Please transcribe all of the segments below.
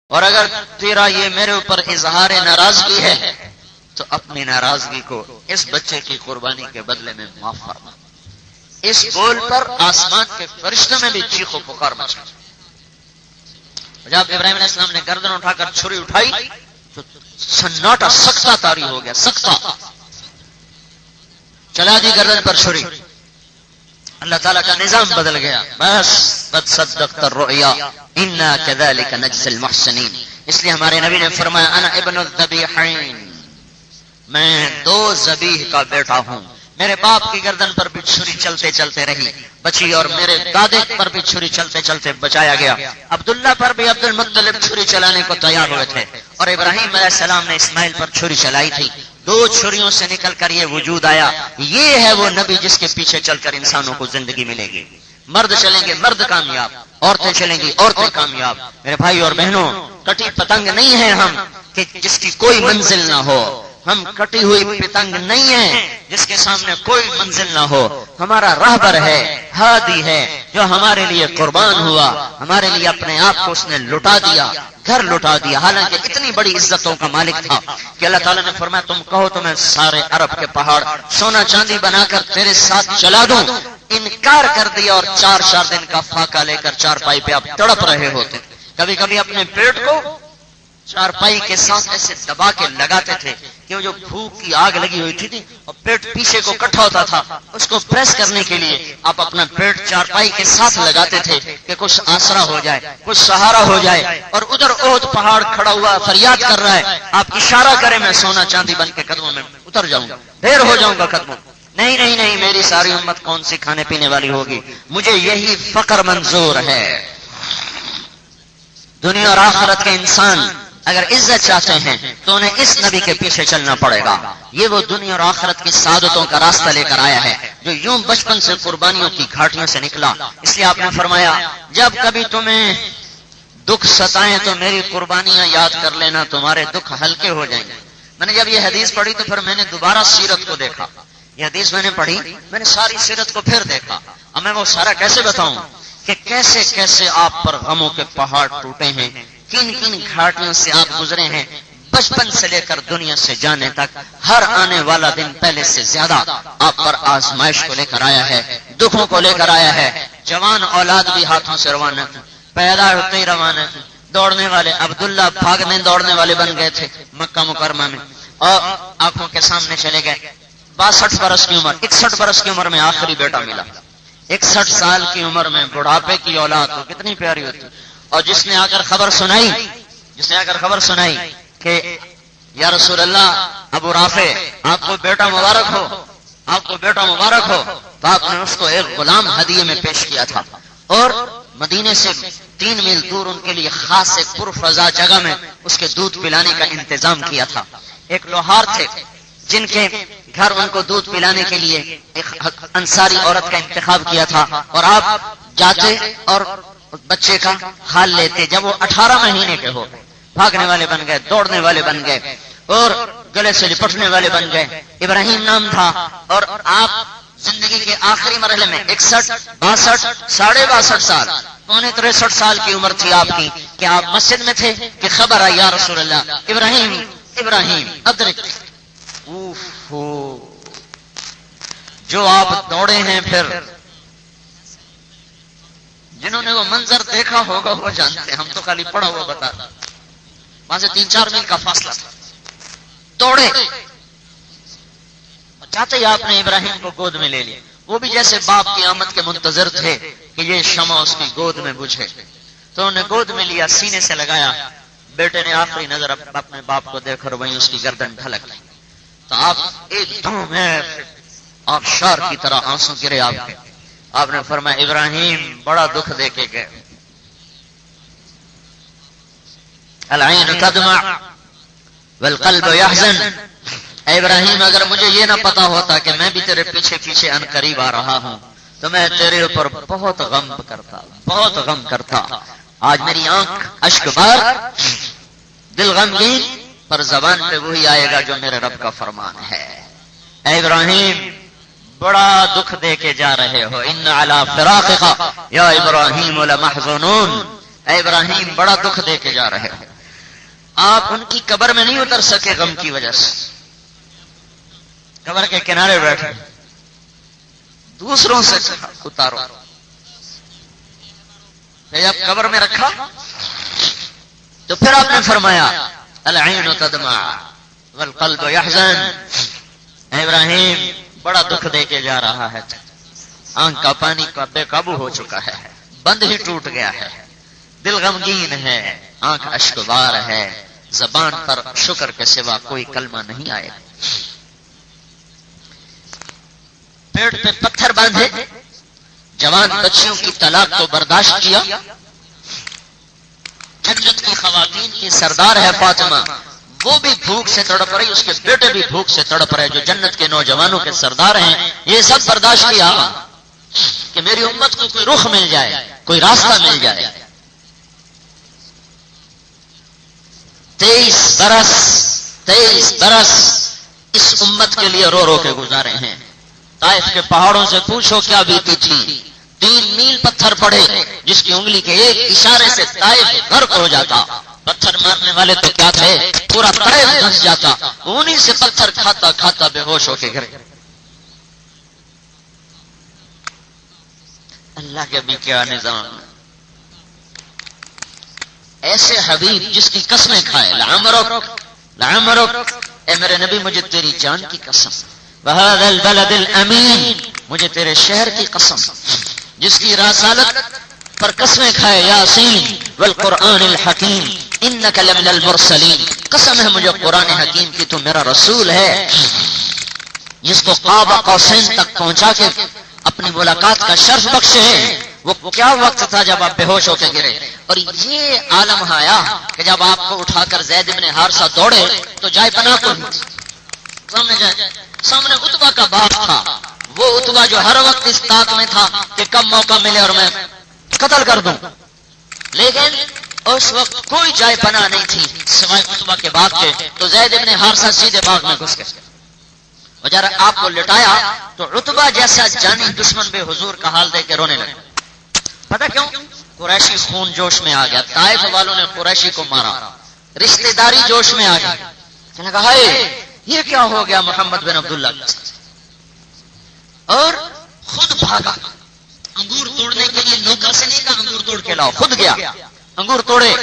اور اگر تیرا یہ میرے اوپر اظہار ناراضگی ہے تو اپنی ناراضگی کو اس بچے کی قربانی کے بدلے میں معاف فرما۔ اس بول پر آسمان کے فرشتوں میں بھی چیخ و پکار مچا۔ جب ابراہیم علیہ السلام نے گردن اٹھا کر چھری اٹھائی تو سناٹا سکتا طاری ہو گیا، سکتا چلا دی گردن پر چھری۔ اللہ تعالیٰ کا نظام بدل گیا، بس قد صدقت الرؤیا انا كذلك نجزي المحسنین۔ اس لیے ہمارے نبی نے فرمایا انا ابن الذبیحین، میں دو ذبیح کا بیٹا ہوں۔ میرے باپ کی گردن پر بھی چھری چلتے چلتے رہی بچی، اور میرے دادے پر بھی چھری چلتے چلتے بچایا گیا۔ عبداللہ پر بھی عبد المطلب چھری چلانے کو تیار ہوئے تھے، اور ابراہیم علیہ السلام نے اسماعیل پر چھری چلائی تھی۔ دو چھریوں سے نکل کر یہ وجود آیا۔ یہ ہے وہ نبی جس کے پیچھے چل کر انسانوں کو زندگی ملے گی۔ مرد چلیں گے مرد کامیاب، عورتیں چلیں گی عورتیں کامیاب۔ میرے بھائی اور بہنوں، کٹی پتنگ نہیں ہے ہم کہ جس کی کوئی منزل نہ ہو، ہم کٹی ہوئی پتنگ نہیں ہیں جس کے سامنے کوئی منزل نہ ہو۔ ہمارا راہبر ہے، ہادی ہے، جو ہمارے لیے قربان ہوا، ہمارے لیے اپنے آپ کو اس نے لٹا دیا، گھر لٹا دیا، حالانکہ اتنی بڑی عزتوں کا مالک تھا کہ اللہ تعالیٰ نے فرمایا تم کہو تو میں سارے عرب کے پہاڑ سونا چاندی بنا کر تیرے ساتھ چلا دوں۔ انکار کر دیا، اور 4 دن کا فاقہ لے کر چارپائی پہ آپ تڑپ رہے ہوتے۔ کبھی کبھی اپنے پیٹ کو چارپائی کے ساتھ ایسے دبا کے لگاتے تھے کہ وہ جو بھوک کی آگ لگی ہوئی تھی اور پیٹ پیچھے کو کٹھا ہوتا تھا، اس کو پریس کرنے کے لیے آپ اپنا پیٹ چارپائی کے ساتھ لگاتے تھے کہ کچھ آسرا ہو جائے، کچھ سہارا ہو جائے۔ اور ادھر احد پہاڑ کھڑا ہوا فریاد کر رہا ہے، آپ اشارہ کریں میں سونا چاندی بن کے قدموں میں اتر جاؤں گا، ڈھیر ہو جاؤں گا قدموں۔ نہیں نہیں نہیں، میری ساری امت کون سی کھانے پینے والی ہوگی، مجھے یہی فقر منظور ہے۔ دنیا اور آخرت کے انسان اگر عزت چاہتے ہیں تو انہیں اس نبی کے پیچھے چلنا پڑے گا۔ یہ وہ دنیا اور آخرت کی سعادتوں کا راستہ لے کر آیا ہے جو یوں بچپن سے قربانیوں کی گھاٹیوں سے نکلا۔ اس لیے آپ نے فرمایا جب کبھی تمہیں دکھ ستائیں تو میری قربانیاں یاد کر لینا، تمہارے دکھ ہلکے ہو جائیں گے۔ میں نے جب یہ حدیث پڑھی تو پھر میں نے دوبارہ سیرت کو دیکھا۔ یہ حدیث میں نے پڑھی، میں نے ساری سیرت کو پھر دیکھا۔ اب میں وہ سارا کیسے بتاؤں کہ کیسے کیسے آپ پر غموں کے پہاڑ ٹوٹے ہیں، کن کن گھاٹیوں سے آپ گزرے ہیں، بچپن سے لے کر دنیا سے جانے تک ہر آنے والا دن پہلے سے زیادہ آپ پر آزمائش کو لے کر آیا ہے، دکھوں کو لے کر آیا ہے۔ جوان اولاد بھی ہاتھوں سے روانہ تھی، پیدا ہوتے ہی روانہ تھی۔ دوڑنے والے عبداللہ بھاگنے دوڑنے والے بن گئے تھے مکہ مکرمہ میں، اور آنکھوں کے سامنے چلے گئے۔ 62 برس کی عمر، 61 برس کی عمر میں آخری بیٹا ملا۔ 61 سال کی عمر میں بڑھاپے کی اولاد تو کتنی پیاری ہوتی۔ اور جس نے آ کر خبر سنائی کہ یا رسول اللہ ابو رافع آپ کو بیٹا مبارک ہو، آپ کو بیٹا مبارک ہو، تو آپ نے اس کو ایک غلام ہدیے میں پیش کیا تھا، اور مدینے سے 3 میل دور ان کے لیے خاص ایک پرفضا جگہ میں اس کے دودھ پلانے کا انتظام کیا تھا۔ ایک لوہار تھے جن کے گھر ان کو دودھ پلانے کے لیے ایک انصاری عورت کا انتخاب کیا تھا، اور آپ جاتے اور بچے کا حال لیتے۔ جب وہ 18 مہینے کے ہو گئے، بھاگنے والے بن گئے، دوڑنے والے بن گئے، اور گلے سے لپٹنے والے بن گئے۔ ابراہیم نام تھا، اور آپ زندگی کے آخری مرحلے میں 61 62 62.5 سال 63 سال کی عمر تھی آپ کی کہ آپ مسجد میں تھے کہ خبر آئی یا رسول اللہ ابراہیم ادرک۔ جو آپ دوڑے ہیں، پھر جنہوں نے وہ منظر دیکھا ہوگا وہ جانتے ہیں، ہم تو خالی پڑھا ہوا بتا رہا۔ وہاں سے 3-4 میل کا فاصلہ تھا، دوڑے، چاہتے ہی آپ نے ابراہیم کو گود میں لے لیا۔ وہ بھی جیسے باپ کی آمد کے منتظر تھے کہ یہ شمع اس کی گود میں بجھے، تو انہوں نے گود میں لیا، سینے سے لگایا۔ بیٹے نے آخری نظر اپنے باپ کو دیکھ کر وہیں اس کی گردن ڈھلک لی، تو آپ ایک دم میں آبشار کی طرح آنسو گرے آپ کے۔ آپ نے فرمایا ابراہیم بڑا دکھ دے کے گئے، العین تدمع والقلب یحزن۔ اے ابراہیم اگر مجھے یہ نہ پتا ہوتا کہ میں بھی تیرے پیچھے پیچھے ان قریب آ رہا ہوں تو میں تیرے اوپر بہت غم کرتا۔ آج میری آنکھ اشک بار، دل غمگین، پر زبان پہ وہی آئے گا جو میرے رب کا فرمان ہے۔ اے ابراہیم بڑا دکھ دے کے جا رہے ہو، ان علی فراقک یا ابراہیم لمحزونون۔ اے ابراہیم بڑا دکھ دے کے جا رہے ہو۔ آپ ان کی قبر میں نہیں اتر سکے غم کی وجہ سے، قبر کے کنارے بیٹھے، دوسروں سے اتارو۔ جب قبر میں رکھا تو پھر آپ نے فرمایا العین تدمع والقلب یحزن، ابراہیم بڑا دکھ دے کے جا رہا ہے، آنکھ کا پانی کا بے قابو ہو چکا ہے، بند ہی ٹوٹ گیا ہے، دل غمگین ہے، آنکھ اشکبار ہے، زبان پر شکر کے سوا کوئی کلمہ نہیں آئے، پیٹ پہ پتھر باندھے، جوان بچیوں کی طلاق کو برداشت کیا، جنت کی خواتین کی سردار ہے فاطمہ، وہ بھی بھوک سے تڑپ رہی، اس کے بیٹے بھی بھوک سے تڑپ رہے جو جنت کے نوجوانوں کے سردار ہیں، یہ سب برداشت کیا کہ میری امت کو کوئی رخ مل جائے، کوئی راستہ مل جائے۔ 23 برس اس امت کے لیے رو رو کے گزارے ہیں۔ طائف کے پہاڑوں سے پوچھو کیا بیتی تھی، 3 میل پتھر پڑے جس کی انگلی کے ایک اشارے سے طائف غرق ہو جاتا، پتھر مارنے والے تو کیا تھے، پورا طائف دھنس جاتا، انہی سے پتھر کھاتا کھاتا بے ہوش ہو کے گر گئے۔ اللہ کے بھی کیا نظام، ایسے حبیب جس کی قسمیں کھائے، لعمرک اے میرے نبی مجھے تیری جان کی قسم، وہذا البلد الامین مجھے تیرے شہر کی قسم، جس کی رسالت پر قسمیں کھائے، یاسین والقرآن الحکیم انک لمن المرسلین، قسم ہے مجھے قرآن حکیم کی تو میرا رسول ہے، جس کو قاب قوسین تک پہنچا کے اپنی ملاقات کا شرف بخشے ہے۔ وہ کیا وقت تھا جب آپ بے ہوش ہو کے گرے، اور یہ عالم آیا کہ جب آپ کو اٹھا کر زید بن حارثہ دوڑے تو جائے پناہ کو سامنے عتبہ کا باپ تھا، وہ عتبہ جو ہر وقت اس طاق میں تھا کہ کب موقع ملے اور میں قتل کر دوں، لیکن اس وقت کوئی جائے پناہ نہیں تھی سوائے عتبہ کے باپ کے، تو زید بن حارثہ سیدھے باغ میں گھس گئے، اور جب آپ کو لٹایا تو عتبہ جیسا جانی دشمن بے حضور کا حال دے کے رونے لگے۔ پتہ کیوں؟ قریشی خون جوش میں آ گیا، طائف والوں نے قریشی کو مارا، رشتہ داری جوش میں آ گئی، کہنے کہا یہ کیا ہو گیا محمد بن عبداللہ، اور خود بھاگا انگور توڑنے کے لیے، نوکر سے نہیں کہا انگور توڑ کے لاؤ، خود گیا انگور توڑے،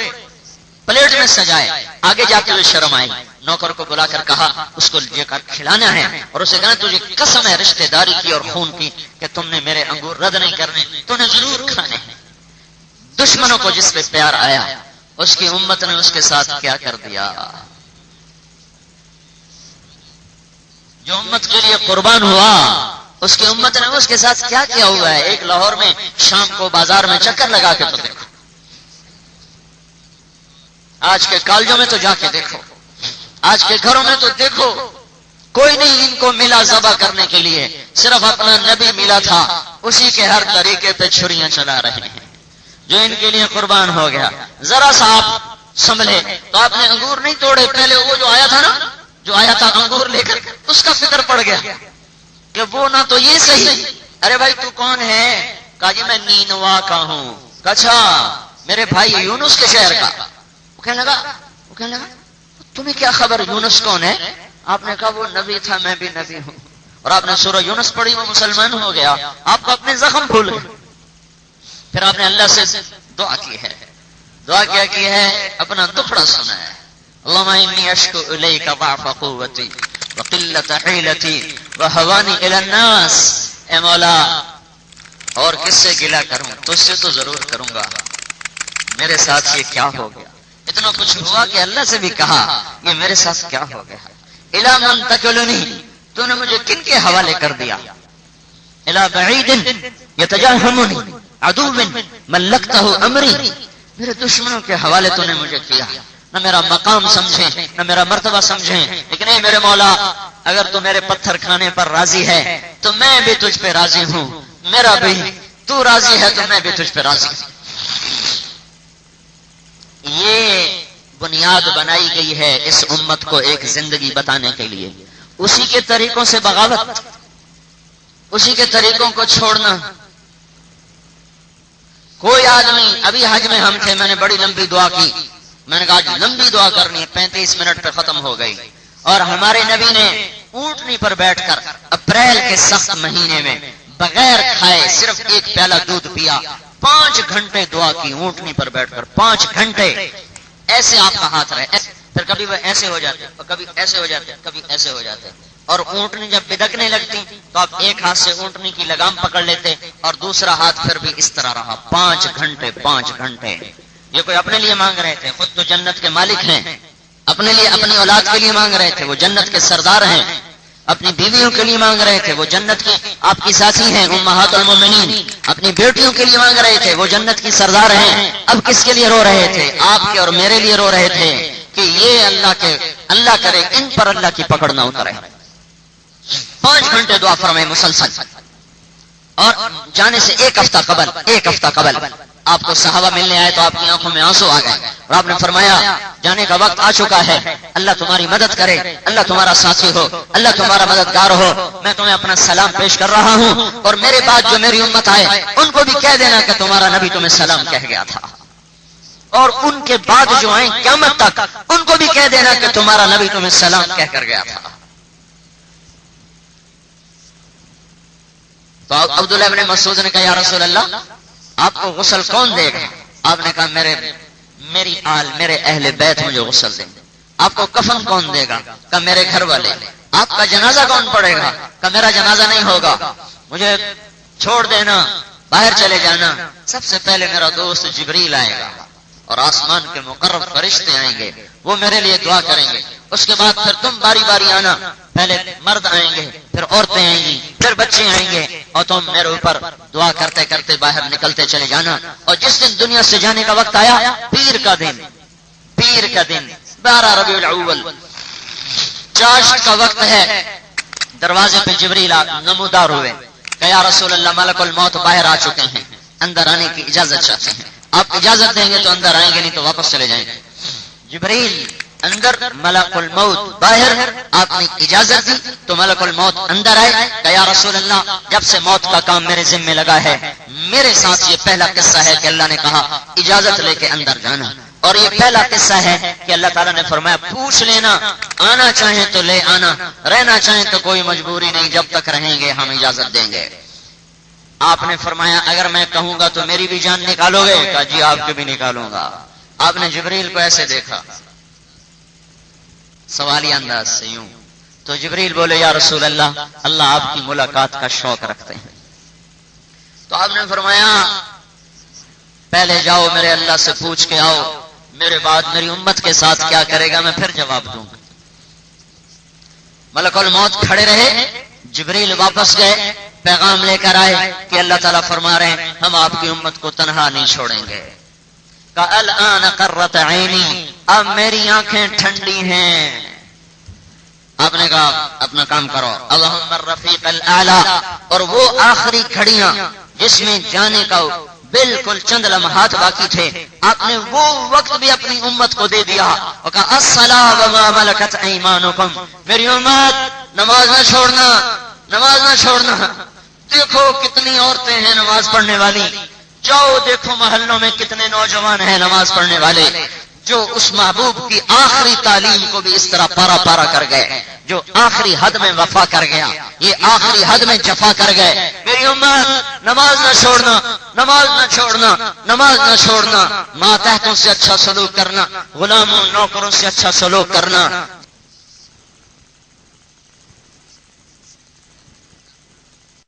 پلیٹ میں سجائے، آگے جاتے ہوئے شرم آئی، نوکر کو بلا کر کہا اس کو لے کر کھلانا ہے، اور اسے کہا تجھے قسم ہے رشتہ داری کی اور خون کی کہ تم نے میرے انگور رد نہیں کرنے، تو نے ضرور کھانے ہیں۔ دشمنوں کو جس پہ پیار آیا اس کی امت نے اس کے ساتھ کیا کر دیا، جو امت کے لیے قربان ہوا اس کی امت نے اس کے ساتھ کیا کیا ہوا ہے۔ ایک لاہور میں شام کو بازار میں چکر لگا کے تو دیکھو، آج کے کالجوں میں تو جا کے دیکھو، آج کے گھروں میں تو دیکھو، کوئی نہیں ان کو ملا ذبح کرنے کے لیے، صرف اپنا نبی ملا تھا، اسی کے ہر طریقے پہ چھریاں چلا رہے ہیں جو ان کے لیے قربان ہو گیا۔ ذرا سا آپ سنبھلے تو آپ نے انگور نہیں توڑے، پہلے وہ جو آیا تھا نا، جو آیا تھا انگور لے کر، اس کا فکر پڑ گیا کہ وہ نہ تو یہ صحیح، ارے بھائی تو کون ہے، کہا جی میں نینوا کا ہوں، اچھا میرے بھائی یونس کے شہر کا، وہ کہنے لگا تمہیں کیا خبر یونس کون ہے؟ آپ نے کہا وہ نبی تھا میں بھی نبی ہوں، اور آپ نے سورہ یونس پڑھی، وہ مسلمان ہو گیا، آپ کو اپنے زخم بھول گئے۔ پھر آپ نے اللہ سے دعا کی ہے، دعا کیا کی ہے، اپنا دکھڑا سنا ہے، اللہم انی اشکو الیک ضعف قوتی وقلت حیلتی وہوانی الی الناس، اے مولا اور کس سے گلہ کروں، تجھ سے تو ضرور کروں گا، میرے ساتھ یہ کیا ہو گیا، اتنا کچھ ہوا کہ اللہ سے بھی کہا یہ میرے ساتھ کیا ہو گیا، الی من تکلنی، تو نے مجھے کن کے حوالے کر دیا، الی بعید یتجاہمنی عدو ملکتہ امری، میرے دشمنوں کے حوالے تو نے مجھے کیا، نہ میرا مقام سمجھیں نہ میرا مرتبہ سمجھیں، لیکن اے میرے مولا اگر تو میرے پتھر کھانے پر راضی ہے تو میں بھی تجھ پہ راضی ہوں، میرا بھی تو راضی ہے تو میں بھی تجھ پہ راضی ہوں۔ یہ بنیاد بنائی گئی ہے اس امت کو ایک زندگی بتانے کے لیے، اسی کے طریقوں سے بغاوت، اسی کے طریقوں کو چھوڑنا۔ کوئی آدمی، ابھی حج میں ہم تھے، میں نے بڑی لمبی دعا کی، میں نے کہا آج لمبی دعا کرنی ہے، 35 منٹ پہ ختم ہو گئی. اور ہمارے نبی نے اونٹنی پر بیٹھ کر اپریل کے سخت مہینے میں بغیر کھائے صرف ایک پیالہ دودھ پیا، 5 گھنٹے دعا کی اونٹنی پر بیٹھ کر. 5 گھنٹے ایسے آپ کا ہاتھ رہے، پھر کبھی وہ ایسے ہو جاتے، کبھی ایسے ہو جاتے، کبھی ایسے ہو جاتے. اور اونٹنی جب بدکنے لگتی تو آپ ایک ہاتھ سے اونٹنی کی لگام پکڑ لیتے اور دوسرا ہاتھ پھر بھی اس طرح رہا. 5 گھنٹے 5 گھنٹے. یہ کوئی اپنے لیے مانگ رہے تھے، خود تو جنت کے مالک ہیں، اپنے لیے اپنی اولاد کے لیے مانگ رہے تھے، وہ جنت کے سردار ہیں. اپنی بیویوں کے لیے مانگ رہے تھے، وہ جنت کی آپ کی ساتھی ہیں امہات المومنین. اپنی بیٹیوں کے لیے مانگ رہے تھے، وہ جنت کی سردار ہیں. اب کس کے لیے رو رہے تھے؟ آپ کے اور میرے لیے رو رہے تھے کہ یہ اللہ کرے ان پر اللہ کی پکڑ نہ اترے. 5 گھنٹے دعا فرمائے مسلسل. اور جانے سے ایک ہفتہ قبل آپ کو صحابہ ملنے آئے تو آپ کی آنکھوں میں آنسو آ گئے اور آپ نے فرمایا جانے کا وقت آ چکا ہے، اللہ تمہاری مدد کرے، اللہ تمہارا ساتھی ہو، اللہ تمہارا مددگار ہو. میں تمہیں اپنا سلام پیش کر رہا ہوں اور میرے بعد جو میری امت آئے ان کو بھی کہہ دینا کہ تمہارا نبی تمہیں سلام کہہ گیا تھا، اور ان کے بعد جو آئیں قیامت تک ان کو بھی کہہ دینا کہ تمہارا نبی تمہیں سلام کہہ کر گیا تھا. تو عبداللہ ابن مسعود نے کہا یا رسول اللہ آپ کو غسل کون دے گا؟ آپ نے کہا میری آل، میرے اہل بیت مجھے غسل دیں گے. آپ کو کفن کون دے گا؟ کہا میرے گھر والے. آپ کا جنازہ کون پڑے گا؟ کہا میرا جنازہ نہیں ہوگا، مجھے چھوڑ دینا، باہر چلے جانا. سب سے پہلے میرا دوست جبریل آئے گا اور آسمان کے مقرب فرشتے آئیں گے، وہ میرے لیے دعا کریں گے. اس کے بعد پھر تم باری باری آنا، پہلے مرد آئیں گے، پھر عورتیں آئیں گی، پھر بچے آئیں گے، اور تم میرے اوپر دعا کرتے کرتے باہر نکلتے چلے جانا. اور جس دن دنیا سے جانے کا وقت آیا، پیر کا دن 12 ربیع الاول، چاشت کا وقت ہے، دروازے پہ جبریل نمودار ہوئے کہ یا رسول اللہ ملک الموت باہر آ چکے ہیں، اندر آنے کی اجازت چاہتے ہیں. آپ اجازت دیں گے تو اندر آئیں گے، نہیں تو واپس چلے جائیں گے. جبریل اندر، ملک الموت باہر. آپ نے اجازت دی تو ملک الموت اندر آئے کہ یا رسول اللہ جب سے موت کا کام میرے ذمہ لگا ہے میرے ساتھ یہ پہلا قصہ ہے کہ اللہ نے کہا اجازت لے کے اندر جانا. اور یہ پہلا قصہ ہے کہ اللہ تعالیٰ نے فرمایا پوچھ لینا، آنا چاہیں تو لے آنا، رہنا چاہیں تو کوئی مجبوری نہیں، جب تک رہیں گے ہم اجازت دیں گے. آپ نے فرمایا اگر میں کہوں گا تو میری بھی جان نکالو گے؟ کہا جی آپ کی بھی نکالوں گا. آپ نے جبریل کو ایسے دیکھا سوالی انداز سے یوں، تو جبریل بولے یا رسول اللہ اللہ آپ کی ملاقات کا شوق رکھتے ہیں. تو آپ نے فرمایا پہلے جاؤ میرے اللہ سے پوچھ کے آؤ، میرے بعد میری امت کے ساتھ کیا کرے گا میں پھر جواب دوں گا. ملک الموت کھڑے رہے، جبریل واپس گئے، پیغام لے کر آئے کہ اللہ تعالیٰ فرما رہے ہیں ہم آپ کی امت کو تنہا نہیں چھوڑیں گے. کہا الآن قرت عینی، اب میری آنکھیں ٹھنڈی ہیں. آپ نے کہا اپنا کام کرو. اللہم الرفیق الاعلی، اور وہ آخری گھڑیاں جس میں جانے کا بالکل چند لمحات باقی تھے، آپ نے وہ وقت بھی اپنی امت کو دے دیا اور کہا الصلاۃ وما ملکت ایمانکم، میری امت نماز نہ چھوڑنا، نماز نہ چھوڑنا. دیکھو کتنی عورتیں ہیں نماز پڑھنے والی، جاؤ دیکھو محلوں میں کتنے نوجوان ہیں نماز پڑھنے والے، جو اس محبوب کی آخری تعلیم کو بھی اس طرح پارا پارا کر گئے، جو آخری حد میں وفا کر گیا، یہ آخری حد میں جفا کر گئے. میری امت نماز نہ چھوڑنا، نماز نہ چھوڑنا، نماز نہ چھوڑنا. ماتحتوں سے اچھا سلوک کرنا، غلاموں نوکروں سے اچھا سلوک کرنا،